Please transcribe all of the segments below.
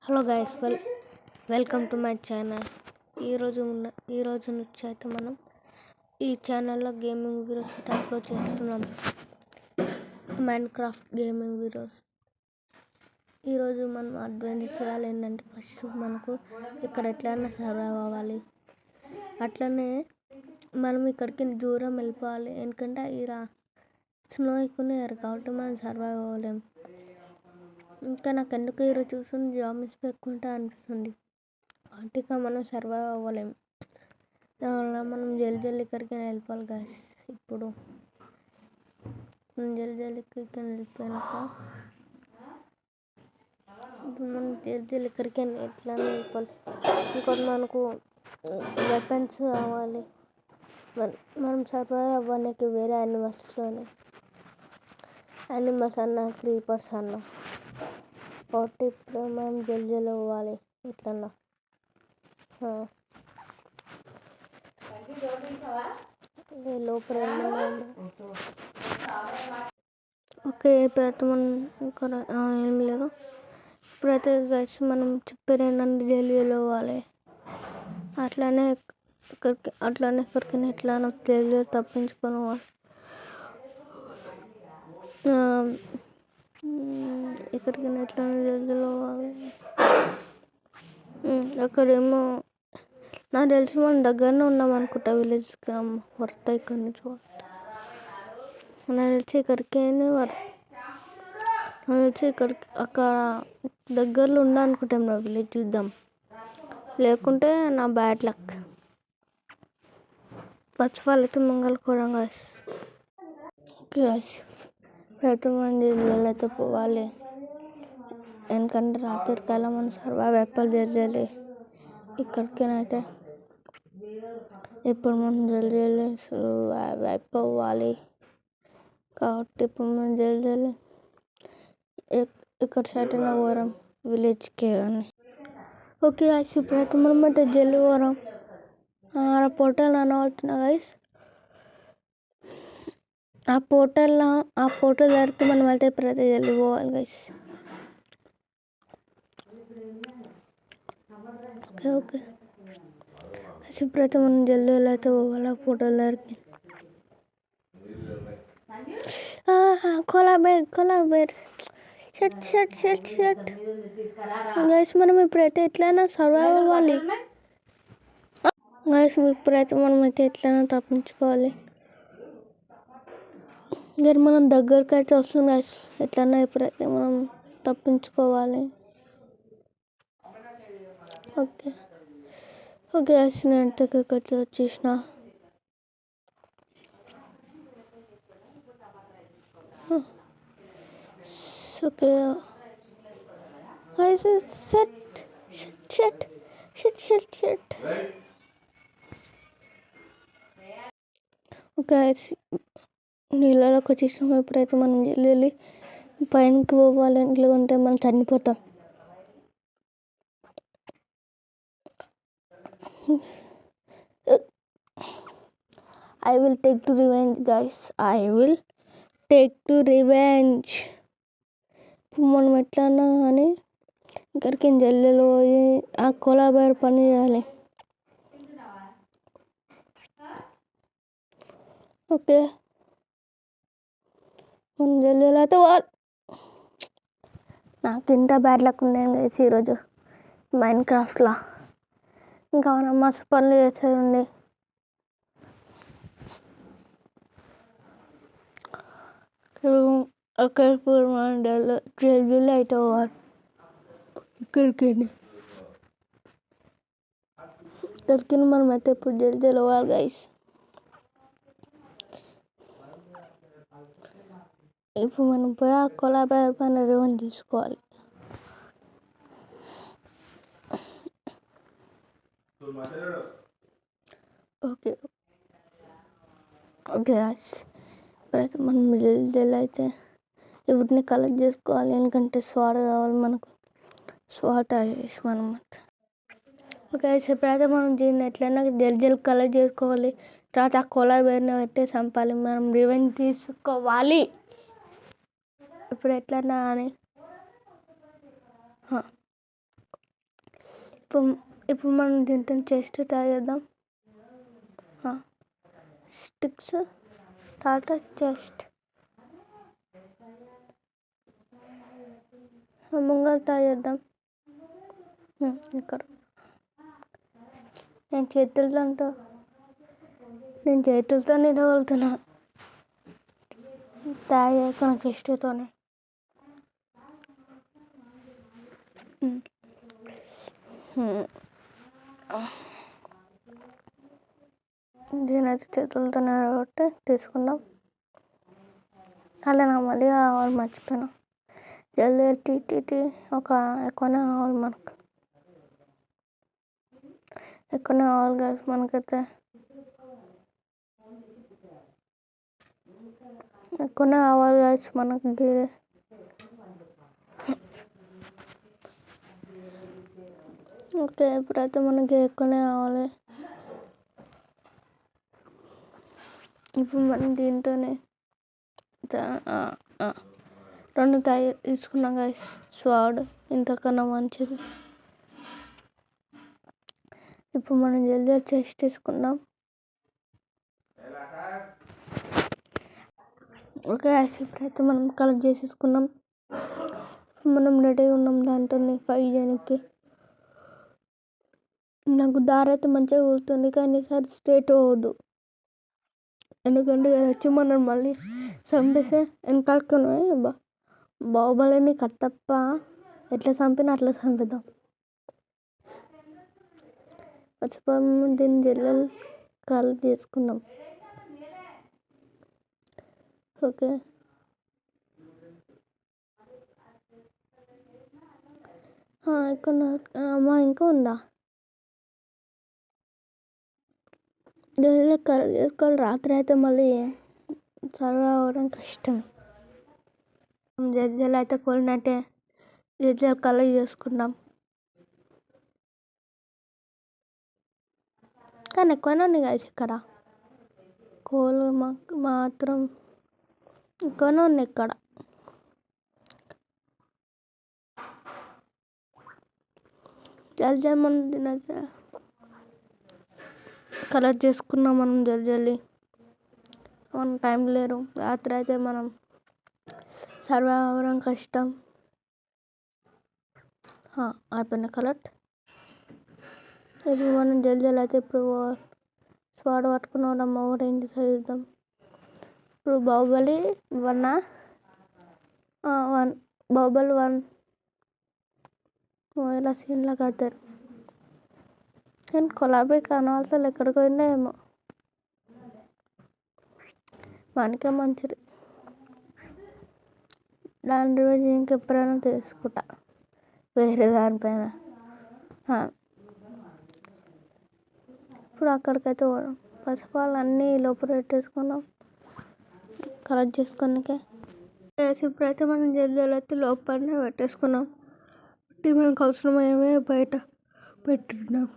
Hello guys, welcome to my channel. ఈరోజు నుంచి అయితే మనం ఈ ఛానల్లో గేమింగ్ వీడియోస్ అప్లోడ్ చేస్తున్నాం. Minecraft gaming videos. ఈరోజు మనం అడ్వెంచర్ చేయాలి. ఏంటంటే ఫస్ట్ మనకు ఇక్కడ ఎట్లయినా సర్వైవ్ అవ్వాలి. అట్లనే మనం ఇక్కడికి దూరం వెళ్ళిపోవాలి. ఎందుకంటే ఇలా స్నో ఎక్కువ కాబట్టి మనం సర్వైవ్ అవ్వలేము. ఇంకా నాకు ఎందుకు ఈరోజు చూస్తుంది జాంబీస్ పెట్టుకుంటా అనిపిస్తుంది. కాబట్టి ఇక మనం సర్వైవ్ అవ్వలేము. దానివల్ల మనం జల్దీ ఇక్కడికి వెళ్ళిపోవాలి గాయస్. ఇప్పుడు మనం జల్దీ ఇక్కడికి వెళ్ళిపోయాక మనం జల్దీ ఇక్కడికి ఎట్లా వెళ్ళిపోవాలి. ఇంకోటి మనకు వెపన్స్ కావాలి. మనం సర్వైవ్ అవ్వడానికి వేరే యానిమల్స్ అన్న క్రీపర్స్ అన్న కాబట్టి ఇప్పుడు మనం జల్దీ అవ్వాలి. ఇట్లన్నా లోపల ఓకే. ఇప్పుడైతే మనం ఇక్కడ ఏం లేదు. ఇప్పుడైతే గైస్ మనం చెప్పేది ఏంటంటే జల్దీ అవ్వాలి. అట్లానే ఎక్కడికైనా ఎట్లా జల్దీ తప్పించుకొని పోవాలి. ఎక్కడికైనా ఎట్లా జల్దీ అవ్వాలి. అక్కడేమో నాకు తెలిసి మనం దగ్గరనే ఉన్నాం అనుకుంటా. విలేజ్కి వర్త ఇక్కడ నుంచి నాకు తెలిసి ఇక్కడికి అక్కడ దగ్గరలో ఉందా అనుకుంటాం. నా విలేజ్ చూద్దాం, లేకుంటే నా bad luck. First of all అయితే మంగళకూరం గాయస్. ఓకే గాయస్, అయితే మనం అయితే పోవాలి. ఎందుకంటే రాత్రికాలం మనం సర్వైవ్ చేయాలి. ఇక్కడికైతే ఇప్పుడు మనం జల్దీ అయిపోవాలి. కాబట్టి ఇప్పుడు మనం జల్దీ ఇక్కడ సైడ్ పోరాం విలేజ్కే కానీ. ఓకే గైస్, ఇప్పుడైతే మనం అయితే జల్దీ పోరాం. పోర్టల్ అనవుతున్నా గైస్. ఆ పోర్టల్ దగ్గరికి మనం అయితే ఇప్పుడైతే జల్దీ పోవాలి గైస్. ఓకే ఇప్పుడైతే మనం జల్దీ అయితే పోవాలి ఆ పోర్టల్ దగ్గరికి. కొలాబేర్ షట్ గైస్, మనం ఇప్పుడైతే ఎట్లయినా సర్వైవ్ అవ్వాలి గైస్. ఇప్పుడైతే మనం అయితే ఎట్లయినా తప్పించుకోవాలి. మనం దగ్గరికి అయితే వస్తుంది గైస్. ఎట్లన్నా ఇప్పుడైతే మనం తప్పించుకోవాలి. ఓకే గైస్, నేను దగ్గరికి వచ్చేసిన. ఓకే గైస్, షట్ ఓకే నీళ్ళలోకి వచ్చేసినాం. ఎప్పుడైతే మనం వెళ్ళి పైనకి పోవాలి, ఎందుకంటే మనం చనిపోతాం. I will take to revenge guys. మనం ఎట్లన్నా కానీ ఇక్కడికి జల్లీలో పోయి ఆ కొలాబేర్ పని చేయాలి. ఓకే, మనం జల్లీలో అయితే నాకు ఇంత బ్యాడ్ లక్ ఉన్నాను గైస్ ఈరోజు మైన్క్రాఫ్ట్లో. ఇంకా మనం మస్తు పనులు చేసేది. అక్కడికి మనం జల్దీ అయితే పోవాలి. ఇక్కడికి మనం అయితే ఇప్పుడు జల్దీ పోవాలి గైస్. ఇప్పుడు మనం పోయి ఆ కొలాబేర్ పైన రివెంజ్ తీసుకోవాలి. ఓకే గాయ్స్, ఇప్పుడైతే మనం జల్దీ అయితే వీటిని కలెక్ట్ చేసుకోవాలి. ఎందుకంటే స్వాట్ కావాలి మనకు. స్వాట్ వేసి మనం ఓకే ఇప్పుడైతే మనం దీన్ని ఎట్లయినా జల్దీ కలెక్ట్ చేసుకోవాలి. తర్వాత ఆ కొలాబేర్ని అయితే చంపాలి. మనం రివెంజ్ తీసుకోవాలి ఇప్పుడు ఎట్లన్నా అని. ఇప్పుడు ఇప్పుడు మనం దీంతో చెస్ట్ తయారు చేద్దాం. స్టిక్స్ తర్వాత చెస్ట్ ముంగలు తయారు చేద్దాం. ఇక్కడ నేను చేతులతో నిలబడుతున్నా తయారు చేస్తున్నా చెస్ట్తోనే. దీనైతే చేతులతో నిలబట్టి తీసుకుందాం. అలా నా మళ్ళీ కావాలి మర్చిపోయినా. జల్దీ ఒక ఎక్కువనే కావాలి మనకు, ఎక్కువనే కావాలి గైస్ మనకైతే ఎక్కువనే కావాలి గైస్ మనకి. ఓకే ఇప్పుడైతే మనకి ఎక్కువనే కావాలి. ఇప్పుడు మనం దీంతోనే 2 తీసుకున్నాం గైస్. స్వాడ్ ఇంతకన్నా మంచిది. ఇప్పుడు మనం జల్దీ చెస్ట్ తీసుకుందాం. ఓకే గైస్ ఇప్పుడైతే మనం కలెక్ట్ చేసేసుకున్నాం. మనం రెడీగా ఉన్నాం దాంతో ఫైట్ చేయడానికి. నాకు దారి అయితే మంచిగా కూర్తుంది కానీ ఈసారి స్ట్రేట్ పోవద్దు, ఎందుకంటే వచ్చి మనం మళ్ళీ చంపేస్తే వెనకాలకునే బాహుబలిని కట్టప్ప ఎట్లా చంపినా అట్లా చంపుదాం. మర్చిపోయి దీన్ని జల్లెలు కలెక్ట్ చేసుకుందాం. ఓకే ఇక్కడ అమ్మా ఇంకా ఉందా? జల్దీ కలెక్ట్ చేసుకోవాలి. రాత్రి అయితే మళ్ళీ సర్వే అవ్వడం కష్టం. జల్దీ అయితే కోలినట్టే జల్దీ కలెక్ట్ చేసుకుందాం. కానీ ఎక్కువనే ఉన్నాయి కదా ఇక్కడ కోళ్ళు మాత్రం ఎక్కువనే ఉన్నాయి ఇక్కడ. జల్దీ మనం తినైతే కలెక్ట్ చేసుకున్నాం. మనం జల్దీ మనం టైం లేరు. రాత్రి అయితే మనం సర్వే అవ్వడం కష్టం. అయిపోయిన కలెక్ట్. ఇప్పుడు మనం జల్దీ అయితే ఇప్పుడు స్వాడ్ పట్టుకున్నాం. ఒకటి ఏం చేద్దాం. ఇప్పుడు బాహుబలి 1 బాహుబలి 1 ఇలా సీన్లో కడతారు. కానీ కొలాబీ కానవలసలు ఎక్కడికి పోయిందో ఏమో, మనకే మంచిది. దాని రోజు ఇంకెప్పుడైనా తీసుకుంటా వేరే దానిపైన. ఇప్పుడు అక్కడికైతే పోదాం. ఫస్ట్ ఆఫ్ ఆల్ అన్నీ లోపల పెట్టేసుకున్నాం కలెక్ట్ చేసుకోనికే. ఇప్పుడైతే మనం జల్దీ అయితే లోపలనే పెట్టేసుకున్నాం. మనకు అవసరమయ్యే బయట పెట్టున్నాం.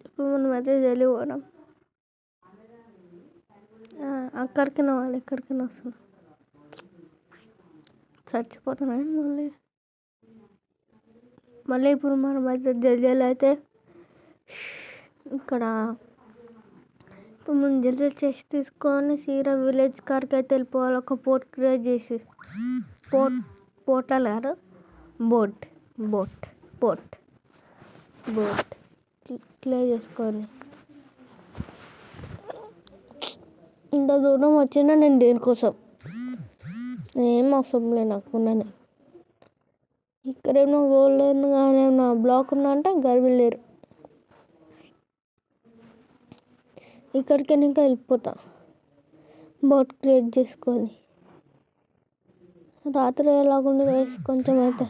ఇప్పుడు మనం అయితే జల్దీ పోదాం. అక్కడికి వాళ్ళు ఇక్కడికి వస్తున్నాం. చచ్చిపోతున్నాయి మళ్ళీ ఇప్పుడు మనం అయితే జల్దీ అయితే ఇక్కడ ఇప్పుడు మనం జల్దీ చెస్ట్ తీసుకొని సీరా విలేజ్ కాడికి అయితే వెళ్ళిపోవాలి. ఒక పోర్ట్ క్రియేట్ చేసి పోర్టల్ కాదు బోట్ క్లియర్ చేసుకొని ఇంత దూరం వచ్చినా నేను దేనికోసం ఏం అవసరం లేదు నాకు ఉన్నది. ఇక్కడేమో గోల్డ్ కానీ ఏమన్నా బ్లాక్ ఉన్నా అంటే గర్విలేరు. ఇక్కడికి ఇంకా వెళ్ళిపోతా బోట్ క్రియేట్ చేసుకొని. రాత్రి ఎలాగుండి కొంచెం అయితే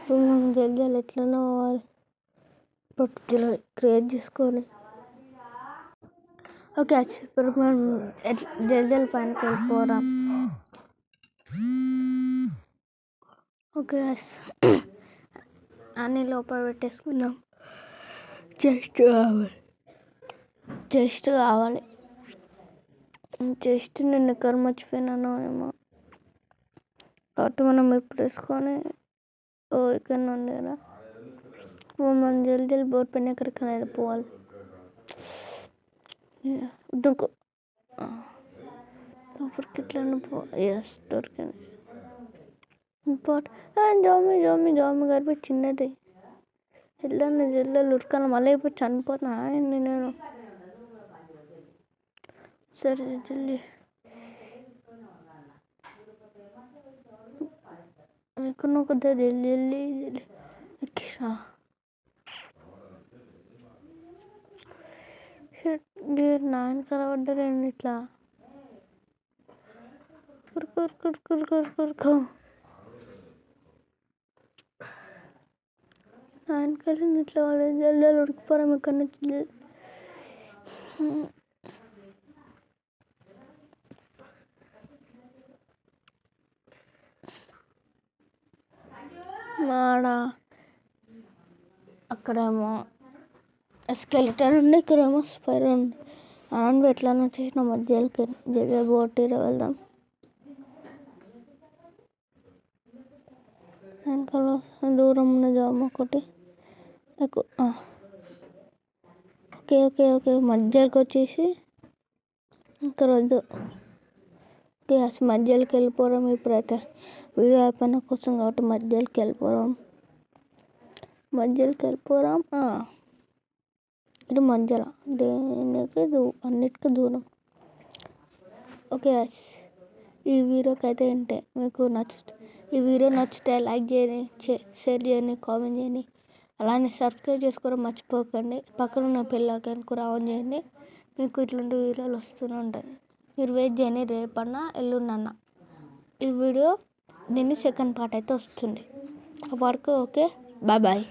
మనం జల్దీ ఎట్లనే పోవాలి బోట్ క్రియేట్ చేసుకొని. ఓకే ఇప్పుడు మనం జల్దీ పైనకి వెళ్ళిపోదాం. ఓకే అన్నీ లోపల పెట్టేసుకున్నాం. చెస్ట్ కావాలి. చెస్ట్ నేను ఎక్కడ మర్చిపోయినానో ఏమో కాబట్టి మనం ఇప్పుడు వేసుకొని ఇక్కడ ఉంది కదా మనం జల్దీ జల్దీ బోర్ పైన ఎక్కడికైనా పోవాలి. దొరుకు లోపలికి ఎట్లన్నా పోవాలి. ఎస్ దొరికింది. జామి జామి జామి గారి చిన్నది ఎట్లన్నా జల్దీ ఉరకాలి. మళ్ళీ ఇప్పుడు చనిపోతున్నా నేను. సరే జల్దీ ఎక్కడ కొద్దిగా జల్దీ జల్దీ ఎక్కిసా. గేర్ 9 కలవడ్డరేండి ఇట్లా కురుకు 9 కలిసి ఇట్లా వాళ్ళు జల్దీ ఉరికిపోవడం ఇక్కడ నుంచి. మాడ అక్కడేమో స్కెలిటన్ ఉంది, ఇక్కడేమో స్పైర్ ఉంది. అలాంటి ఎట్లన్నా చేసిన మధ్యలోకి జల్దీ బోటీలో వెళ్దాం. వెనకాల దూరం ఉన్న జామ ఒకటి ఓకే ఓకే ఓకే మధ్యలోకి వచ్చేసి ఇక్కడ వద్దు. అసలు మధ్యలోకి వెళ్ళిపోవడం. ఇప్పుడైతే వీడియో అయిపోయిన కోసం కాబట్టి మధ్యలోకి వెళ్ళిపోవడం. ఇది మధ్యలో దేనికి అన్నిటికీ దూరం. ఓకే ఈ వీడియోకి అయితే ఏంటే మీకు ఈ వీడియో నచ్చితే లైక్ చేయండి, షేర్ చేయండి, కామెంట్ చేయండి. అలానే సబ్స్క్రైబ్ చేసుకోవడం మర్చిపోకండి. పక్కన ఉన్న బెల్ ఐకాన్ కూడా ఆన్ చేయండి. మీకు ఇట్లాంటి వీడియోలు వస్తూనే ఉంటాయి. మీరు వెయిట్ చేయండి. రేపన్నా ఎల్లుండన్నా ఈ వీడియో దీన్ని సెకండ్ పార్ట్ అయితే వస్తుంది. అప్పటికి ఓకే బాయ్.